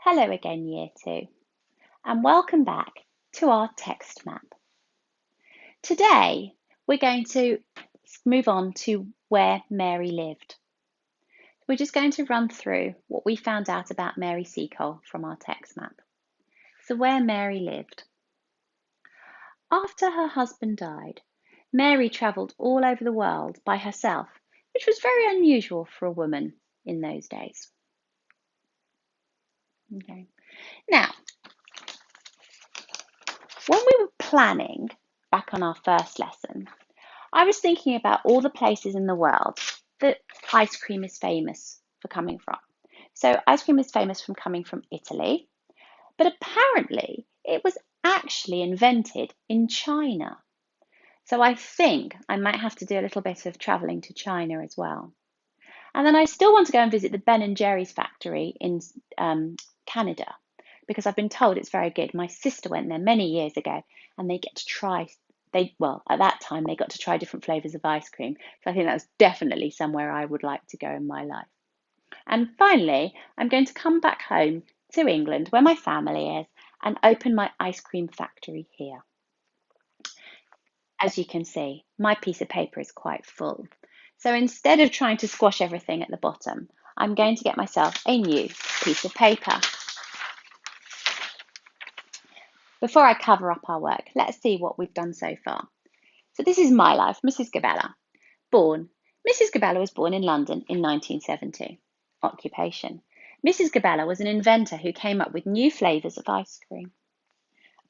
Hello again, Year 2, and welcome back to our text map. Today, we're going to move on to where Mary lived. We're just going to run through what we found out about Mary Seacole from our text map. So where Mary lived. After her husband died, Mary travelled all over the world by herself, which was very unusual for a woman in those days. Okay. Now, when we were planning back on our first lesson, I was thinking about all the places in the world that ice cream is famous for coming from. So ice cream is famous from coming from Italy, but apparently it was actually invented in China. So I think I might have to do a little bit of traveling to China as well. And then I still want to go and visit the Ben and Jerry's factory in Canada, because I've been told it's very good. My sister went there many years ago and they get to try, at that time they got to try different flavours of ice cream. So I think that's definitely somewhere I would like to go in my life. And finally, I'm going to come back home to England where my family is and open my ice cream factory here. As you can see, my piece of paper is quite full. So instead of trying to squash everything at the bottom, I'm going to get myself a new piece of paper. Before I cover up our work, let's see what we've done so far. So this is my life, Mrs. Gabella. Born. Mrs. Gabella was born in London in 1970. Occupation. Mrs. Gabella was an inventor who came up with new flavours of ice cream.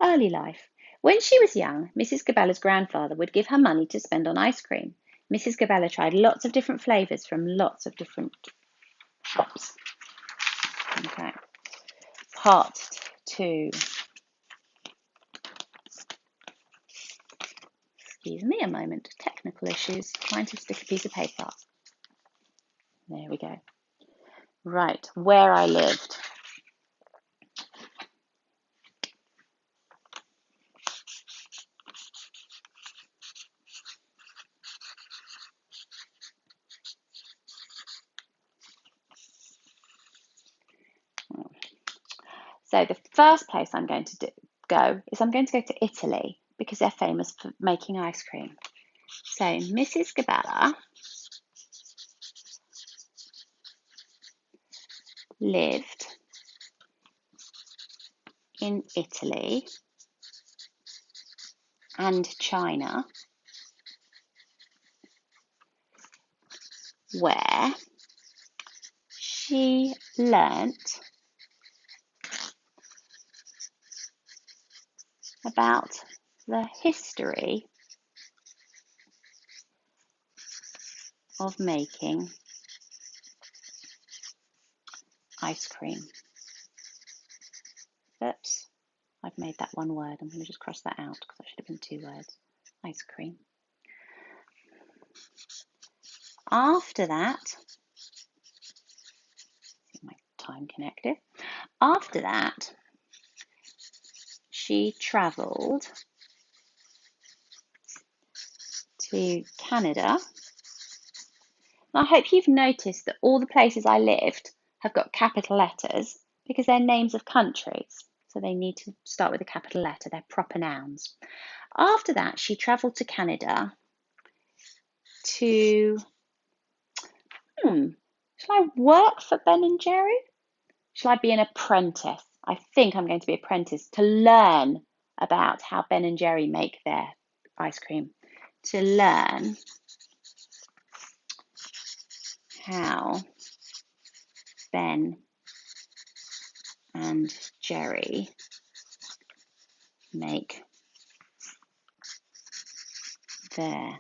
Early life. When she was young, Mrs. Gabella's grandfather would give her money to spend on ice cream. Mrs. Gabella tried lots of different flavours from lots of different shops. Okay. Part 2. Excuse me a moment, technical issues, trying to stick a piece of paper up. There we go. Right, where I lived. So the first place I'm going to go to Italy because they're famous for making ice cream. So Mrs. Gabella lived in Italy and China, where she learnt about the history of making ice cream. Oops, I've made that one word. I'm going to just cross that out because that should have been 2 words. Ice cream. After that, my time connective. After that, she travelled to Canada. And I hope you've noticed that all the places I lived have got capital letters because they're names of countries. So they need to start with a capital letter. They're proper nouns. After that, she travelled to Canada to, shall I work for Ben and Jerry? Shall I be an apprentice? I think I'm going to be an apprentice to learn about how Ben and Jerry make their ice cream. To learn how Ben and Jerry make their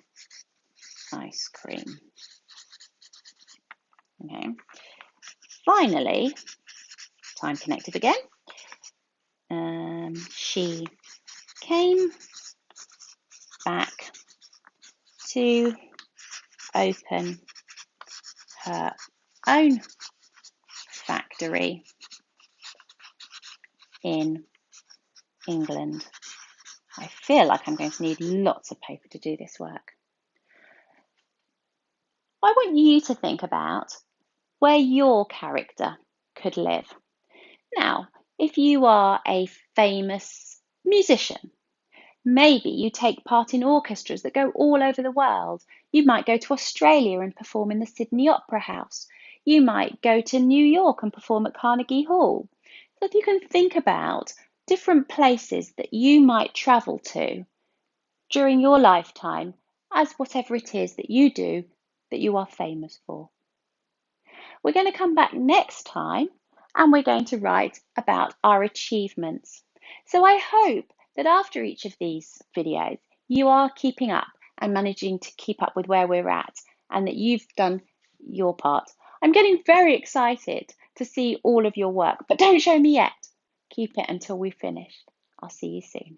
ice cream. Okay. Finally, time connected again. She came back to open her own factory in England. I feel like I'm going to need lots of paper to do this work. I want you to think about where your character could live. Now, if you are a famous musician, maybe you take part in orchestras that go all over the world. You might go to Australia and perform in the Sydney Opera House. You might go to New York and perform at Carnegie Hall. So if you can think about different places that you might travel to during your lifetime as whatever it is that you do that you are famous for. We're going to come back next time and we're going to write about our achievements. So I hope that after each of these videos, you are keeping up and managing to keep up with where we're at and that you've done your part. I'm getting very excited to see all of your work, but don't show me yet. Keep it until we've finished. I'll see you soon.